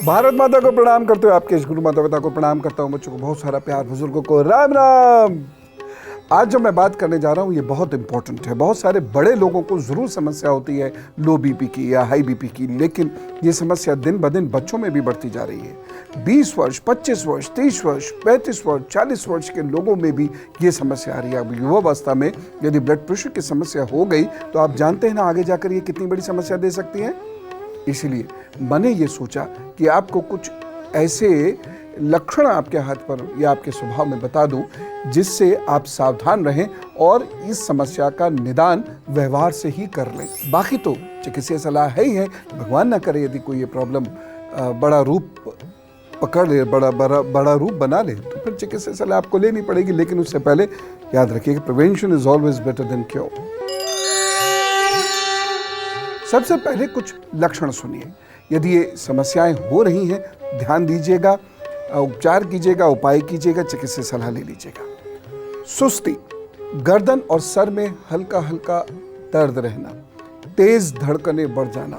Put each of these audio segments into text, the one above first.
भारत माता को प्रणाम करते हुए आपके इस गुरु माता पिता को प्रणाम करता हूँ। बच्चों को बहुत सारा प्यार, बुजुर्गों को राम राम। आज जो मैं बात करने जा रहा हूँ ये बहुत इंपॉर्टेंट है। बहुत सारे बड़े लोगों को ज़रूर समस्या होती है लो बीपी की या हाई बीपी की, लेकिन ये समस्या दिन ब दिन बच्चों में भी बढ़ती जा रही है। 20 वर्ष, 25 वर्ष, 30 वर्ष, 35 वर्ष, 40 वर्ष के लोगों में भी ये समस्या आ रही है। अब युवावस्था में यदि ब्लड प्रेशर की समस्या हो गई तो आप जानते हैं ना आगे जाकर ये कितनी बड़ी समस्या दे सकती है। इसलिए मैंने ये सोचा कि आपको कुछ ऐसे लक्षण आपके हाथ पर या आपके स्वभाव में बता दूं जिससे आप सावधान रहें और इस समस्या का निदान व्यवहार से ही कर लें। बाकी तो चिकित्सीय सलाह है ही है। भगवान ना करे यदि कोई ये प्रॉब्लम बड़ा रूप पकड़ ले, बड़ा रूप बना ले, तो फिर चिकित्सीय सलाह आपको लेनी पड़ेगी। लेकिन उससे पहले याद रखिए कि prevention is always better than cure. सबसे पहले कुछ लक्षण सुनिए। यदि ये समस्याएं हो रही हैं, ध्यान दीजिएगा, उपचार कीजिएगा, उपाय कीजिएगा, चिकित्सीय सलाह ले लीजिएगा। सुस्ती, गर्दन और सर में हल्का हल्का दर्द रहना, तेज धड़कनें बढ़ जाना,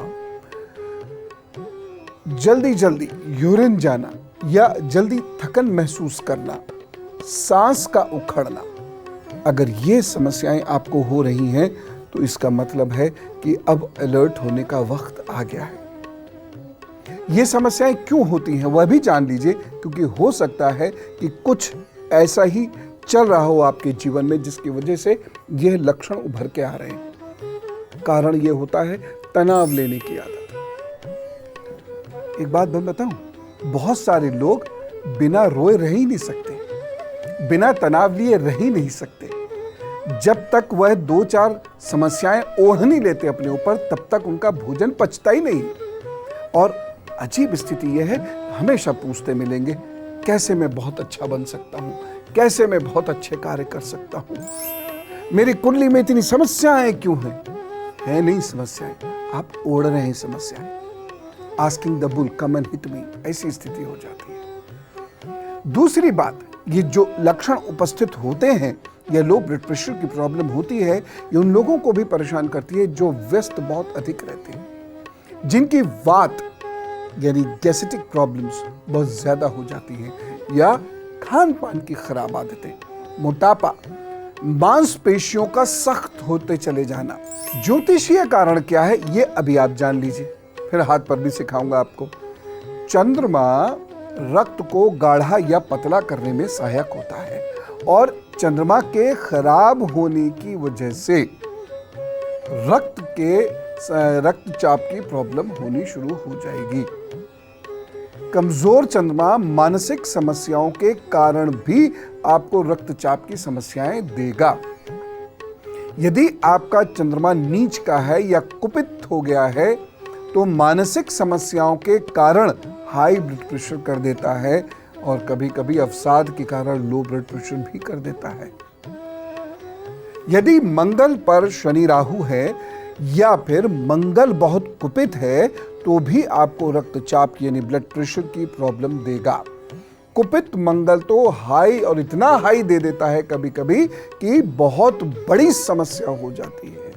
जल्दी जल्दी यूरिन जाना या जल्दी थकन महसूस करना, सांस का उखड़ना। अगर ये समस्याएं आपको हो रही हैं तो इसका मतलब है कि अब अलर्ट होने का वक्त आ गया है। ये समस्याएं क्यों होती हैं वह भी जान लीजिए, क्योंकि हो सकता है कि कुछ ऐसा ही चल रहा हो आपके जीवन में जिसकी वजह से यह लक्षण उभर के आ रहे हैं। कारण ये होता है तनाव लेने की आदत। एक बात मैं बताऊं, बहुत सारे लोग बिना रोए रह ही नहीं सकते, बिना तनाव लिए रह ही नहीं सकते। जब तक वह 2-4 समस्याएं ओढ़ नहीं लेते अपने ऊपर, तब तक उनका भोजन पचता ही नहीं। और अजीब स्थिति यह है, हमेशा पूछते मिलेंगे कैसे मैं बहुत अच्छा बन सकता हूं, कैसे मैं बहुत अच्छे कार्य कर सकता हूं, मेरी कुंडली में इतनी समस्याएं क्यों हैं? है नहीं समस्याएं, आप ओढ़ रहे हैं समस्याएं। Asking the bull come and hit me, ऐसी स्थिति हो जाती है। दूसरी बात, ये जो लक्षण उपस्थित होते हैं, यह लो ब्लड प्रेशर की प्रॉब्लम होती है, ये उन लोगों को भी परेशान करती है जो व्यस्त बहुत अधिक रहते हैं, जिनकी वात यानी गैस्ट्रिक प्रॉब्लम्स बहुत ज्यादा हो जाती हैं, या खान पान की खराब आदतें, मोटापा, मांसपेशियों का सख्त होते चले जाना। ज्योतिषीय कारण क्या है ये अभी आप जान लीजिए, फिर हाथ पर भी सिखाऊंगा आपको। चंद्रमा रक्त को गाढ़ा या पतला करने में सहायक होता है और चंद्रमा के खराब होने की वजह से रक्तचाप की प्रॉब्लम होनी शुरू हो जाएगी। कमजोर चंद्रमा मानसिक समस्याओं के कारण भी आपको रक्तचाप की समस्याएं देगा। यदि आपका चंद्रमा नीच का है या कुपित हो गया है तो मानसिक समस्याओं के कारण हाई ब्लड प्रेशर कर देता है और कभी कभी अवसाद के कारण लो ब्लड प्रेशर भी कर देता है। यदि मंगल पर शनि राहु है या फिर मंगल बहुत कुपित है तो भी आपको रक्तचाप यानी ब्लड प्रेशर की प्रॉब्लम देगा। कुपित मंगल तो हाई और इतना हाई दे देता है कभी कभी कि बहुत बड़ी समस्या हो जाती है।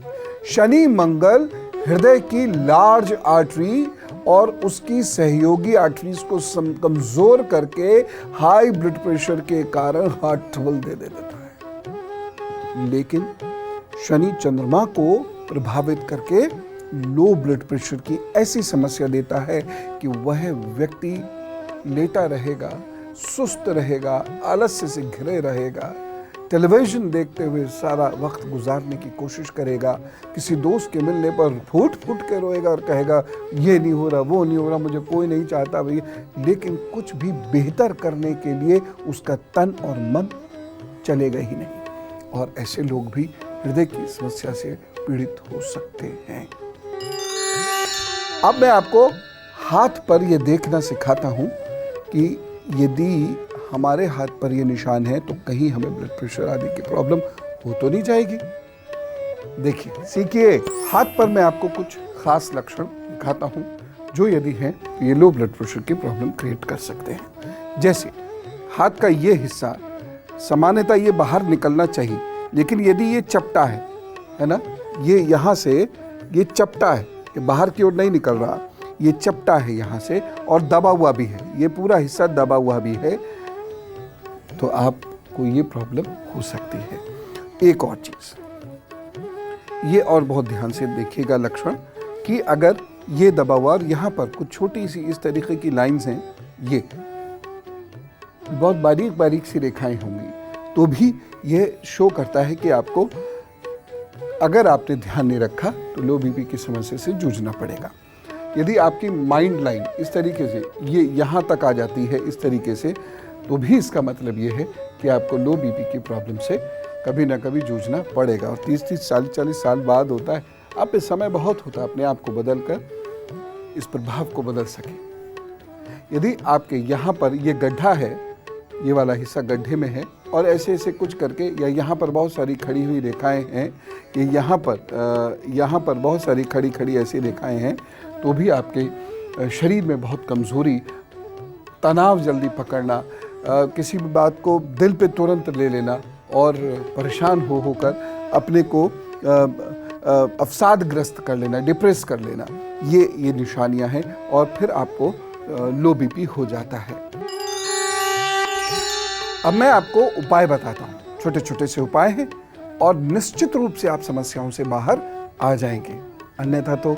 शनि मंगल हृदय की लार्ज आर्टरी और उसकी सहयोगी आर्टरीज को कमजोर करके हाई ब्लड प्रेशर के कारण हार्ट ट्रबल दे देता है। लेकिन शनि चंद्रमा को प्रभावित करके लो ब्लड प्रेशर की ऐसी समस्या देता है कि वह व्यक्ति लेटा रहेगा, सुस्त रहेगा, आलस्य से घिरे रहेगा, टेलीविजन देखते हुए सारा वक्त गुजारने की कोशिश करेगा, किसी दोस्त के मिलने पर फूट फूट के रोएगा और कहेगा ये नहीं हो रहा, वो नहीं हो रहा, मुझे कोई नहीं चाहता भैया। लेकिन कुछ भी बेहतर करने के लिए उसका तन और मन चलेगा ही नहीं, और ऐसे लोग भी हृदय की समस्या से पीड़ित हो सकते हैं। अब मैं आपको हाथ पर यह देखना सिखाता हूं कि यदि हमारे हाथ पर ये निशान है तो कहीं हमें ब्लड प्रेशर आदि की प्रॉब्लम हो तो नहीं जाएगी। देखिए, सीखिए। हाथ पर मैं आपको कुछ खास लक्षण दिखाता हूं जो यदि हैं तो ये लो ब्लड प्रेशर की प्रॉब्लम क्रिएट कर सकते हैं। जैसे हाथ का ये हिस्सा सामान्यतः ये बाहर निकलना चाहिए, लेकिन यदि ये चपटा है ना, ये यहाँ से ये चपटा है, ये बाहर की ओर नहीं निकल रहा, ये चपटा है यहाँ से और दबा हुआ भी है, ये पूरा हिस्सा दबा हुआ भी है, तो आपको ये प्रॉब्लम हो सकती है। एक और चीज़, ये और बहुत ध्यान से देखिएगा लक्षण कि अगर ये दबा हुआ और यहाँ पर कुछ छोटी सी इस तरीके की लाइंस हैं, ये बहुत बारीक बारीक सी रेखाएं होंगी, तो भी ये शो करता है कि आपको, अगर आपने ध्यान नहीं रखा तो लो बीपी की समस्या से जूझना पड़ेगा। यदि आपकी माइंड लाइन इस तरीके से ये यहाँ तक आ जाती है इस तरीके से, तो भी इसका मतलब ये है कि आपको लो बीपी की प्रॉब्लम से कभी ना कभी जूझना पड़ेगा। और 30-30, 40-40 साल बाद होता है। आप पे समय बहुत होता है अपने आप को बदल कर इस प्रभाव को बदल सके। यदि आपके यहाँ पर ये गड्ढा है, ये वाला हिस्सा गड्ढे में है और ऐसे ऐसे कुछ करके, या यहाँ पर बहुत सारी खड़ी हुई रेखाएं हैं, कि यहाँ पर बहुत सारी खड़ी खड़ी ऐसी रेखाएं हैं, तो भी आपके शरीर में बहुत कमज़ोरी, तनाव जल्दी पकड़ना, किसी भी बात को दिल पे तुरंत ले लेना और परेशान होकर अपने को अवसादग्रस्त कर लेना, डिप्रेस कर लेना, ये निशानियां हैं और फिर आपको लो बीपी हो जाता है। अब मैं आपको उपाय बताता हूँ, छोटे छोटे से उपाय हैं और निश्चित रूप से आप समस्याओं से बाहर आ जाएंगे। अन्यथा तो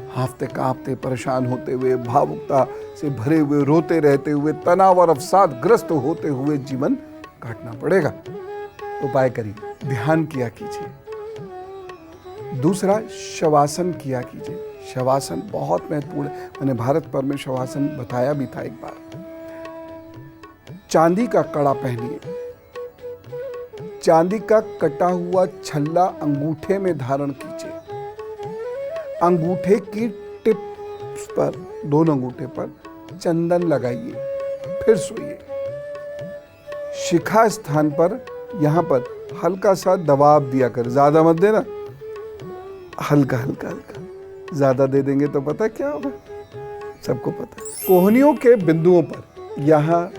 हांफते कांपते, परेशान होते हुए, भावुकता से भरे हुए, रोते रहते हुए, तनाव और अवसादग्रस्त होते हुए जीवन काटना पड़ेगा। उपाय करिए, ध्यान किया कीजिए। दूसरा, शवासन किया कीजिए। शवासन बहुत महत्वपूर्ण है, मैंने भारत पर में शवासन बताया भी था एक बार। चांदी का कड़ा पहनिए, चांदी का कटा हुआ छल्ला अंगूठे में धारण कीजिए, अंगूठे की टिप्स पर, दोनों अंगूठे पर चंदन लगाइए, फिर सोइए। शिखा स्थान पर, यहाँ पर हल्का सा दबाव दिया कर, ज्यादा मत देना, हल्का हल्का हल्का। ज्यादा दे देंगे तो पता क्या होगा, सबको पता है। कोहनियों के बिंदुओं पर यहाँ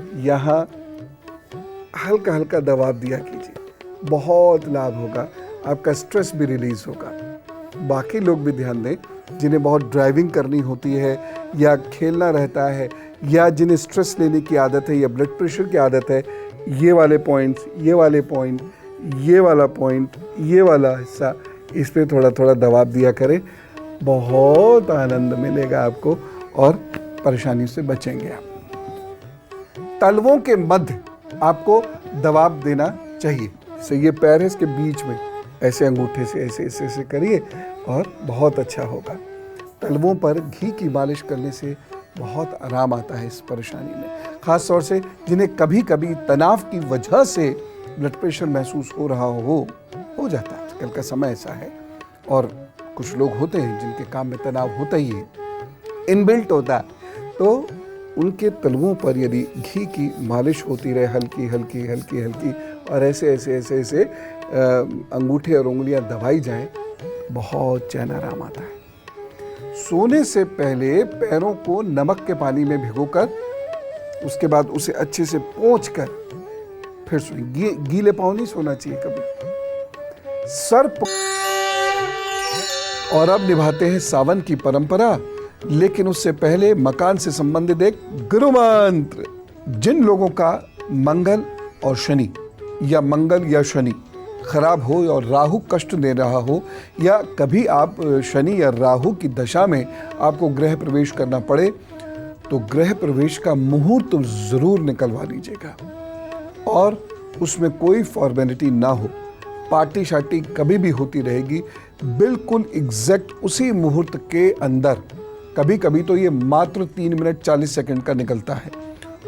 हल्का हल्का दबाव दिया कीजिए, बहुत लाभ होगा, आपका स्ट्रेस भी रिलीज होगा। बाकी लोग भी ध्यान दें जिन्हें बहुत ड्राइविंग करनी होती है या खेलना रहता है या जिन्हें स्ट्रेस लेने की आदत है या ब्लड प्रेशर की आदत है, ये वाले पॉइंट्स, ये वाले पॉइंट, ये वाला पॉइंट, ये वाला हिस्सा, इस पे थोड़ा थोड़ा दबाव दिया करें, बहुत आनंद मिलेगा आपको और परेशानी से बचेंगे आप। तलवों के मध्य आपको दबाव देना चाहिए, जैसे ये पैर है इसके बीच में, ऐसे अंगूठे से ऐसे ऐसे ऐसे करिए और बहुत अच्छा होगा। तलवों पर घी की मालिश करने से बहुत आराम आता है इस परेशानी में, खास तौर से जिन्हें कभी कभी तनाव की वजह से ब्लड प्रेशर महसूस हो रहा हो जाता है। आजकल का समय ऐसा है और कुछ लोग होते हैं जिनके काम में तनाव होता ही है, इनबिल्ट होता है, तो उनके तलवों पर यदि घी की मालिश होती रहे, हल्की हल्की हल्की हल्की, और ऐसे ऐसे ऐसे ऐसे अंगूठे और उंगलियां दबाई जाएं, बहुत चैन आराम आता है। सोने से पहले पैरों को नमक के पानी में भिगोकर, उसके बाद उसे अच्छे से पोंछकर फिर सोएं। गीले पांव नहीं सोना चाहिए कभी। सर और अब निभाते हैं सावन की परंपरा, लेकिन उससे पहले मकान से संबंधित एक गुरु मंत्र। जिन लोगों का मंगल और शनि या मंगल या शनि खराब हो और राहु कष्ट दे रहा हो, या कभी आप शनि या राहु की दशा में आपको गृह प्रवेश करना पड़े, तो गृह प्रवेश का मुहूर्त जरूर निकलवा लीजिएगा और उसमें कोई फॉर्मेलिटी ना हो। पार्टी शार्टी कभी भी होती रहेगी, बिल्कुल एग्जैक्ट उसी मुहूर्त के अंदर। कभी कभी तो ये मात्र 3 मिनट 40 सेकंड का निकलता है,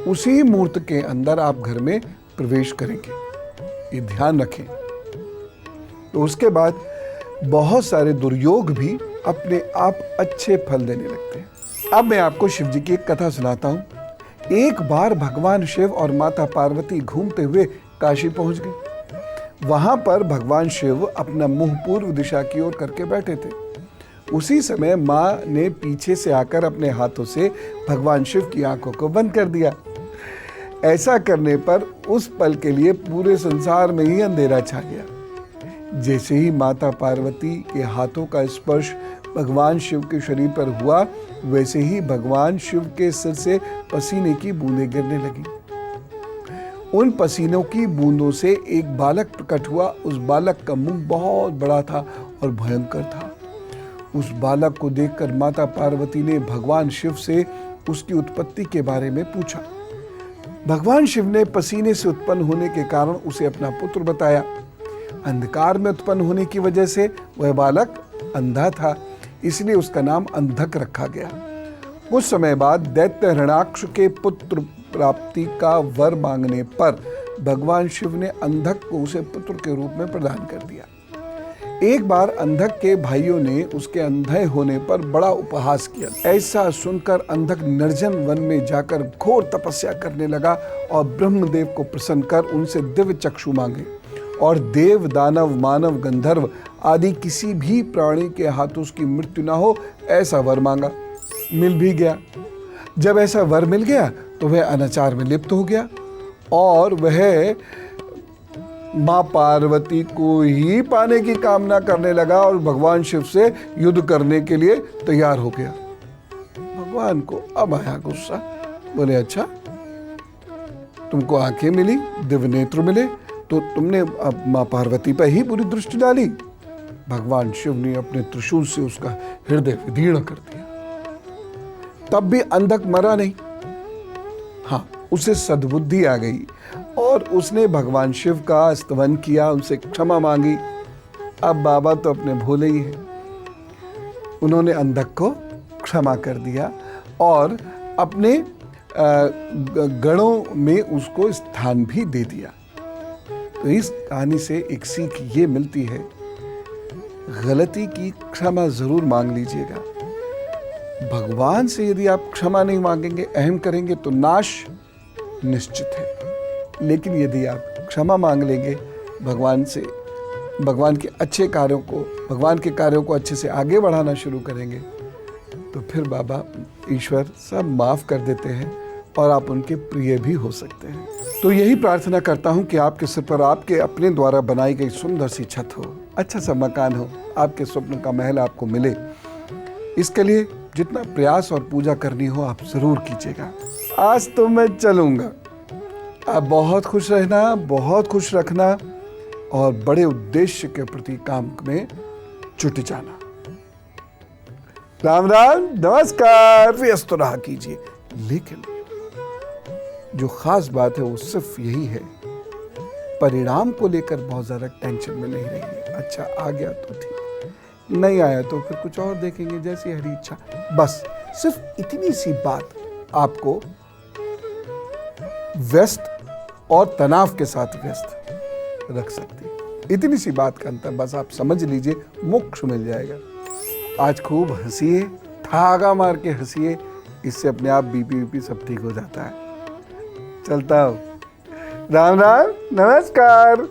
उसी मुहूर्त के अंदर आप घर में प्रवेश करेंगे, ये ध्यान रखें। तो उसके बाद बहुत सारे दुर्योग भी अपने आप अच्छे फल देने लगते हैं। अब मैं आपको शिव जी की एक कथा सुनाता हूँ। एक बार भगवान शिव और माता पार्वती घूमते हुए काशी पहुंच गए। वहां पर भगवान शिव अपना मुंह पूर्व दिशा की ओर करके बैठे थे। उसी समय माँ ने पीछे से आकर अपने हाथों से भगवान शिव की आंखों को बंद कर दिया। ऐसा करने पर उस पल के लिए पूरे संसार में ही अंधेरा छा गया। जैसे ही माता पार्वती के हाथों का स्पर्श भगवान शिव के शरीर पर हुआ, वैसे ही भगवान शिव के सिर से पसीने की बूंदें गिरने लगी। उन पसीनों की बूंदों से एक बालक प्रकट हुआ। उस बालक का मुंह बहुत बड़ा था और भयंकर था। उस बालक को देखकर माता पार्वती ने भगवान शिव से उसकी उत्पत्ति के बारे में पूछा। भगवान शिव ने पसीने से उत्पन्न होने के कारण उसे अपना पुत्र बताया। अंधकार में उत्पन्न होने की वजह से वह बालक अंधा था, इसलिए उसका नाम अंधक रखा गया। कुछ समय बाद दैत्य हिरण्याक्ष के पुत्र प्राप्ति का वर मांगने पर भगवान शिव ने अंधक को उसे पुत्र के रूप में प्रदान कर दिया। एक बार अंधक के भाइयों ने उसके अंधे होने पर बड़ा उपहास किया। ऐसा सुनकर अंधक निर्जन वन में जाकर घोर तपस्या करने लगा और ब्रह्मदेव को प्रसन्न कर उनसे दिव्य चक्षु मांगे और देव, दानव, मानव, गंधर्व आदि किसी भी प्राणी के हाथों उसकी मृत्यु ना हो, ऐसा वर मांगा। मिल भी गया। जब ऐसा वर मिल गया तो वह अनाचार में लिप्त हो गया और वह माँ पार्वती को ही पाने की कामना करने लगा और भगवान शिव से युद्ध करने के लिए तैयार हो गया। भगवान को अब आया गुस्सा। बोले, अच्छा तुमको आंखें मिली, दिव्य नेत्र मिले, तो तुमने अब माँ पार्वती पर ही बुरी दृष्टि डाली। भगवान शिव ने अपने त्रिशूल से उसका हृदय विदीर्ण कर दिया। तब भी अंधक मरा नहीं। हाँ, उसे सद्बुद्धि आ गई और उसने भगवान शिव का स्तवन किया, उनसे क्षमा मांगी। अब बाबा तो अपने भोले ही हैं। उन्होंने अंधक को क्षमा कर दिया और अपने गणों में उसको स्थान भी दे दिया। तो इस कहानी से एक सीख ये मिलती है, गलती की क्षमा जरूर मांग लीजिएगा। भगवान से यदि आप क्षमा नहीं मांगेंगे, अहम करेंगे, तो नाश निश्चित है। लेकिन यदि आप क्षमा मांग लेंगे भगवान से, भगवान के अच्छे कार्यों को, भगवान के कार्यों को अच्छे से आगे बढ़ाना शुरू करेंगे, तो फिर बाबा ईश्वर सब माफ कर देते हैं और आप उनके प्रिय भी हो सकते हैं। तो यही प्रार्थना करता हूँ कि आपके सिर पर आपके अपने द्वारा बनाई गई सुंदर सी छत हो, अच्छा सा मकान हो, आपके स्वप्न का महल आपको मिले। इसके लिए जितना प्रयास और पूजा करनी हो आप जरूर कीजिएगा। आज तो मैं चलूँगा। आप बहुत खुश रहना, बहुत खुश रखना और बड़े उद्देश्य के प्रति काम में जुट जाना। राम राम, नमस्कार। व्यस्त रहा कीजिए, लेकिन जो खास बात है वो सिर्फ यही है, परिणाम को लेकर बहुत ज़्यादा टेंशन में नहीं रहिए। अच्छा आ गया तो ठीक, नहीं आया तो फिर कुछ और देखेंगे, जैसी हरी इच्छा। बस सिर्फ इतनी सी बात आपको व्यस्त और तनाव के साथ व्यस्त रख सकती है। इतनी सी बात का अंतर बस आप समझ लीजिए, मोक्ष मिल जाएगा। आज खूब हंसिए, ठागा मार के हंसिए, इससे अपने आप बीपी सब ठीक हो जाता है। चलता हूँ। राम राम, नमस्कार।